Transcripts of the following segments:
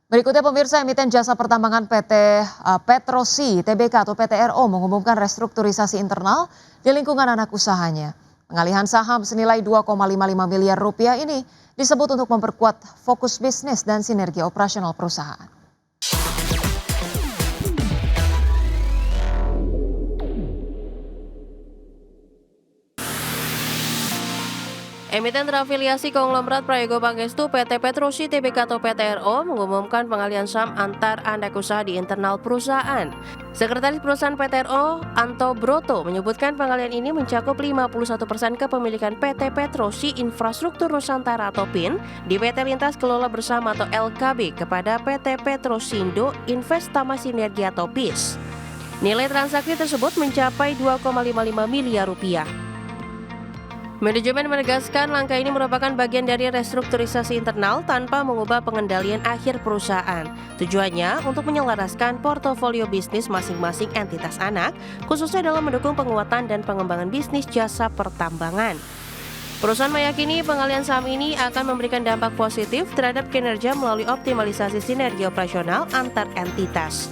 Berikutnya pemirsa, emiten jasa pertambangan PT Petrosi Tbk atau PTRO mengumumkan restrukturisasi internal di lingkungan anak usahanya. Pengalihan saham senilai 2,55 miliar rupiah ini disebut untuk memperkuat fokus bisnis dan sinergi operasional perusahaan. Emiten terafiliasi konglomerat Prayogo Pangestu PT Petrosi Tbk atau PTRO mengumumkan pengalihan saham antar anak usaha di internal perusahaan. Sekretaris perusahaan PTRO, Anto Broto, menyebutkan pengalihan ini mencakup 51% kepemilikan PT Petrosi Infrastruktur Nusantara atau PIN di PT Lintas Kelola Bersama atau LKB kepada PT Petrosindo Investama Sinergi atau PIS. Nilai transaksi tersebut mencapai 2,55 miliar rupiah. Manajemen menegaskan langkah ini merupakan bagian dari restrukturisasi internal tanpa mengubah pengendalian akhir perusahaan. Tujuannya untuk menyelaraskan portofolio bisnis masing-masing entitas anak, khususnya dalam mendukung penguatan dan pengembangan bisnis jasa pertambangan. Perusahaan meyakini pengalihan saham ini akan memberikan dampak positif terhadap kinerja melalui optimalisasi sinergi operasional antar entitas.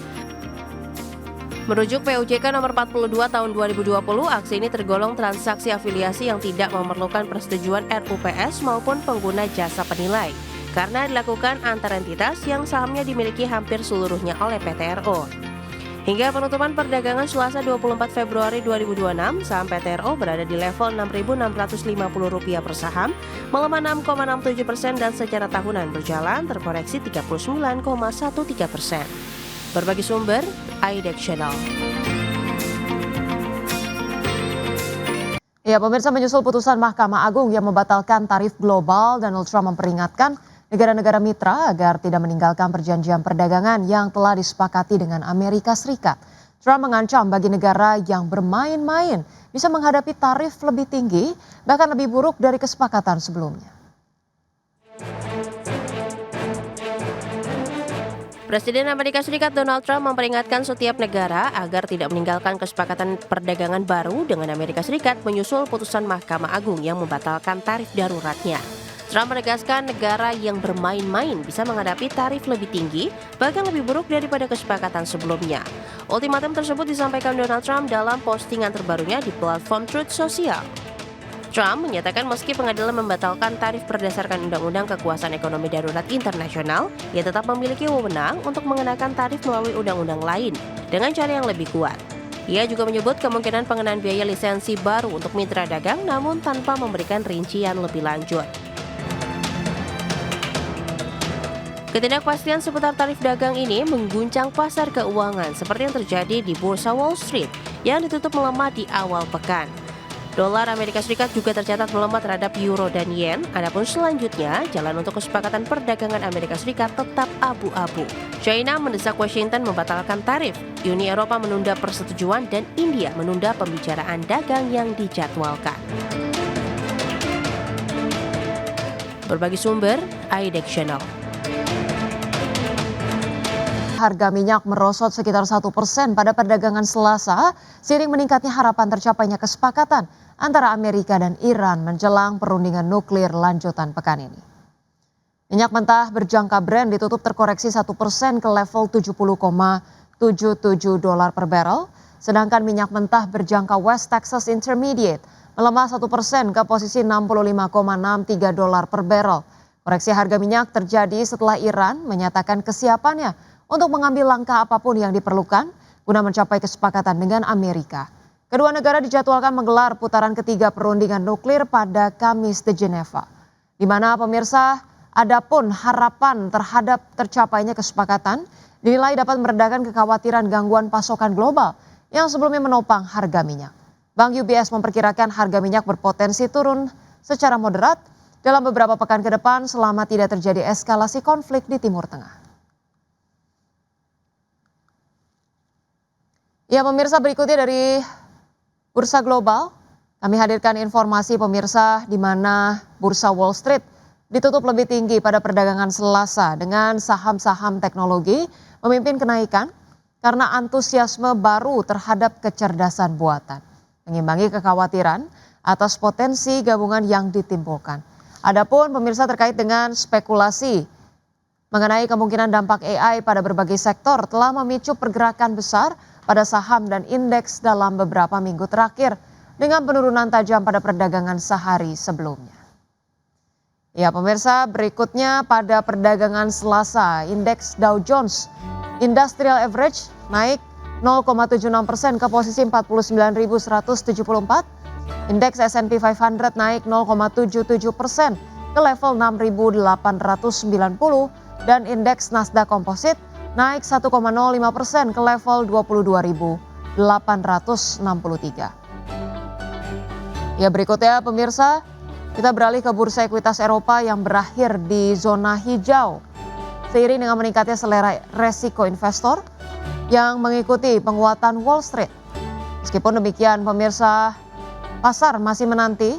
Merujuk PUJK nomor 42 tahun 2020, aksi ini tergolong transaksi afiliasi yang tidak memerlukan persetujuan RUPS maupun pengguna jasa penilai, karena dilakukan antar entitas yang sahamnya dimiliki hampir seluruhnya oleh PTRO. Hingga penutupan perdagangan Selasa 24 Februari 2026, saham PTRO berada di level Rp6.650 per saham, melemah 6,67% dan secara tahunan berjalan terkoreksi 39,13%. Berbagi sumber, IDEX Channel. Ya, pemirsa, menyusul putusan Mahkamah Agung yang membatalkan tarif global, Donald Trump memperingatkan negara-negara mitra agar tidak meninggalkan perjanjian perdagangan yang telah disepakati dengan Amerika Serikat. Trump mengancam bagi negara yang bermain-main bisa menghadapi tarif lebih tinggi, bahkan lebih buruk dari kesepakatan sebelumnya. Presiden Amerika Serikat Donald Trump memperingatkan setiap negara agar tidak meninggalkan kesepakatan perdagangan baru dengan Amerika Serikat menyusul putusan Mahkamah Agung yang membatalkan tarif daruratnya. Trump menegaskan negara yang bermain-main bisa menghadapi tarif lebih tinggi, bahkan lebih buruk daripada kesepakatan sebelumnya. Ultimatum tersebut disampaikan Donald Trump dalam postingan terbarunya di platform Truth Social. Trump menyatakan meski pengadilan membatalkan tarif berdasarkan Undang-Undang Kekuasaan Ekonomi Darurat Internasional, ia tetap memiliki wewenang untuk mengenakan tarif melalui undang-undang lain dengan cara yang lebih kuat. Ia juga menyebut kemungkinan pengenaan biaya lisensi baru untuk mitra dagang namun tanpa memberikan rincian lebih lanjut. Ketidakpastian seputar tarif dagang ini mengguncang pasar keuangan seperti yang terjadi di Bursa Wall Street yang ditutup melemah di awal pekan. Dolar Amerika Serikat juga tercatat melemah terhadap euro dan yen, adapun selanjutnya jalan untuk kesepakatan perdagangan Amerika Serikat tetap abu-abu. China mendesak Washington membatalkan tarif, Uni Eropa menunda persetujuan dan India menunda pembicaraan dagang yang dijadwalkan. Berbagi sumber, IDEX Channel. Harga minyak merosot sekitar 1% pada perdagangan Selasa, seiring meningkatnya harapan tercapainya kesepakatan antara Amerika dan Iran menjelang perundingan nuklir lanjutan pekan ini. Minyak mentah berjangka Brent ditutup terkoreksi 1% ke level 70,77 dolar per barrel, sedangkan minyak mentah berjangka West Texas Intermediate melemah 1% ke posisi 65,63 dolar per barrel. Koreksi harga minyak terjadi setelah Iran menyatakan kesiapannya untuk mengambil langkah apapun yang diperlukan guna mencapai kesepakatan dengan Amerika. Kedua negara dijadwalkan menggelar putaran ketiga perundingan nuklir pada Kamis di Geneva, di mana pemirsa adapun harapan terhadap tercapainya kesepakatan dinilai dapat meredakan kekhawatiran gangguan pasokan global yang sebelumnya menopang harga minyak. Bank UBS memperkirakan harga minyak berpotensi turun secara moderat dalam beberapa pekan ke depan selama tidak terjadi eskalasi konflik di Timur Tengah. Ya, pemirsa, berikutnya dari Bursa Global, kami hadirkan informasi pemirsa di mana Bursa Wall Street ditutup lebih tinggi pada perdagangan Selasa dengan saham-saham teknologi memimpin kenaikan karena antusiasme baru terhadap kecerdasan buatan, mengimbangi kekhawatiran atas potensi gabungan yang ditimbulkan. Adapun pemirsa terkait dengan spekulasi mengenai kemungkinan dampak AI pada berbagai sektor telah memicu pergerakan besar pada saham dan indeks dalam beberapa minggu terakhir dengan penurunan tajam pada perdagangan sehari sebelumnya. Ya pemirsa, berikutnya pada perdagangan Selasa, indeks Dow Jones Industrial Average naik 0,76% ke posisi 49.174. Indeks S&P 500 naik 0,77% ke level 6.890 dan indeks Nasdaq Composite naik 1,05% ke level 22.863. Ya berikutnya pemirsa, kita beralih ke bursa ekuitas Eropa yang berakhir di zona hijau. Seiring dengan meningkatnya selera resiko investor yang mengikuti penguatan Wall Street. Meskipun demikian pemirsa, pasar masih menanti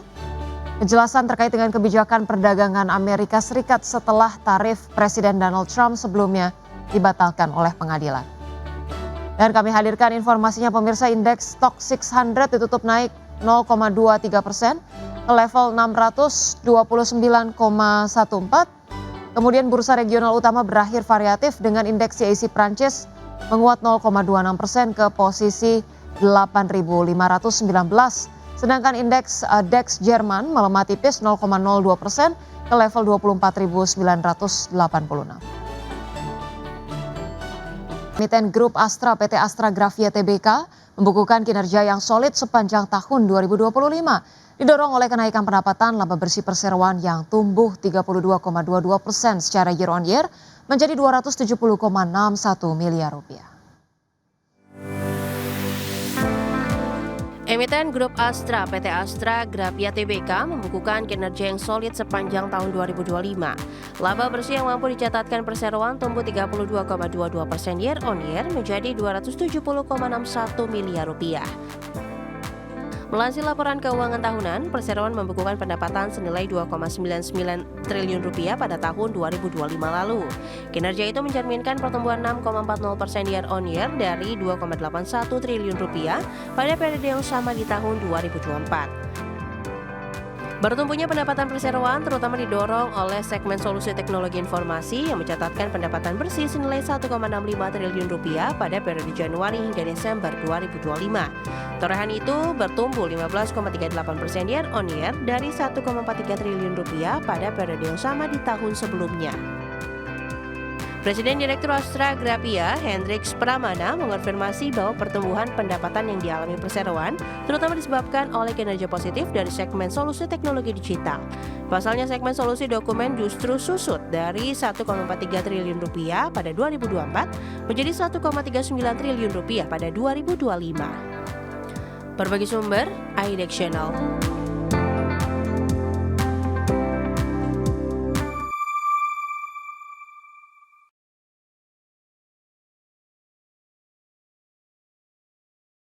kejelasan terkait dengan kebijakan perdagangan Amerika Serikat setelah tarif Presiden Donald Trump sebelumnya dibatalkan oleh pengadilan. Dan kami hadirkan informasinya pemirsa, indeks Stock 600 ditutup naik 0,23% ke level 629,14. Kemudian bursa regional utama berakhir variatif dengan indeks CAC Prancis menguat 0,26% ke posisi 8.519. Sedangkan indeks DAX Jerman melemah tipis 0,02% ke level 24.986. Emiten Grup Astra PT Astra Grafia Tbk membukukan kinerja yang solid sepanjang tahun 2025. Didorong oleh kenaikan pendapatan laba bersih perseroan yang tumbuh 32,22% secara year on year menjadi 270,61 miliar rupiah. Emiten Grup Astra PT Astra Grafia Tbk membukukan kinerja yang solid sepanjang tahun 2025. Laba bersih yang mampu dicatatkan perseroan tumbuh 32,22% year on year menjadi 270,61 miliar rupiah. Melansir laporan keuangan tahunan, perseroan membukukan pendapatan senilai 2,99 triliun rupiah pada tahun 2025 lalu. Kinerja itu mencerminkan pertumbuhan 6,40% year on year dari 2,81 triliun rupiah pada periode yang sama di tahun 2024. Bertumbuhnya pendapatan perseroan terutama didorong oleh segmen solusi teknologi informasi yang mencatatkan pendapatan bersih senilai 1,65 triliun rupiah pada periode Januari hingga Desember 2025. Torehan itu bertumbuh 15,38% year on year dari 1,43 triliun rupiah pada periode yang sama di tahun sebelumnya. Presiden Direktur Astra Grafia, Hendriks Pramana, mengonfirmasi bahwa pertumbuhan pendapatan yang dialami perseroan terutama disebabkan oleh kinerja positif dari segmen solusi teknologi digital. Pasalnya segmen solusi dokumen justru susut dari 1,43 triliun rupiah pada 2024 menjadi 1,39 triliun rupiah pada 2025. Berbagi sumber, IDEX Channel.